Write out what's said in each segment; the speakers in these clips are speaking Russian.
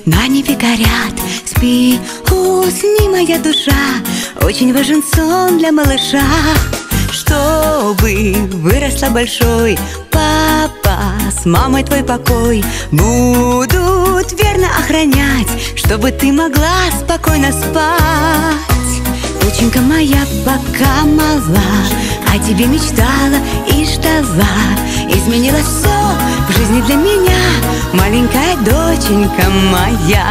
На небе горят, спи, усни, моя душа. Очень важен сон для малыша. Чтобы выросла большой, папа с мамой твой покой будут верно охранять, чтобы ты могла спокойно спать. Доченька моя пока мала, о тебе мечтала и ждала. Изменилось все в жизни для меня, маленькая доченька моя.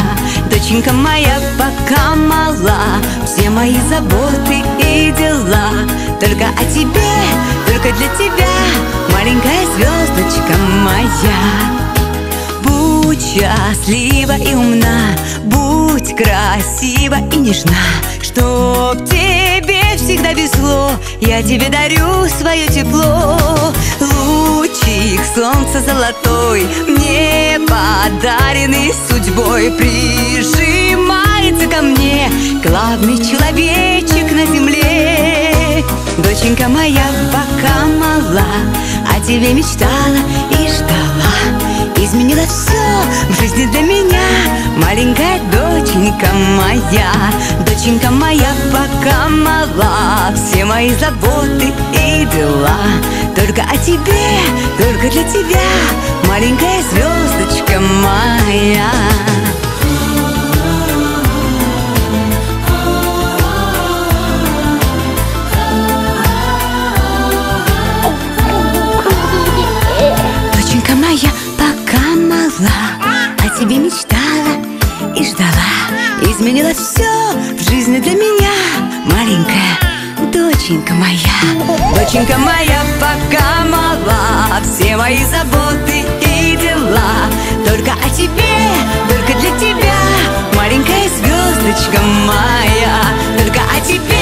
Доченька моя пока мала, все мои заботы и дела только о тебе, только для тебя, маленькая звездочка моя. Будь счастлива и умна, будь красива и нежна, чтоб тебе всегда везло, я тебе дарю свое тепло. Лучик солнца золотой, мне подаренный судьбой, прижимается ко мне главный человечек на земле. Доченька моя пока мала, о тебе мечтала и ждала. Изменилось все в жизни для меня, маленькая доченька моя. Доченька моя пока мала, все мои заботы и дела только о тебе, только для тебя, маленькая звездочка моя. Доченька моя пока мала, о тебе мечтала и ждала. Изменилось все в жизни для меня, маленькая доченька моя. Доченька моя пока мала, все мои заботы и дела только о тебе, только для тебя, маленькая звездочка моя. Только о тебе,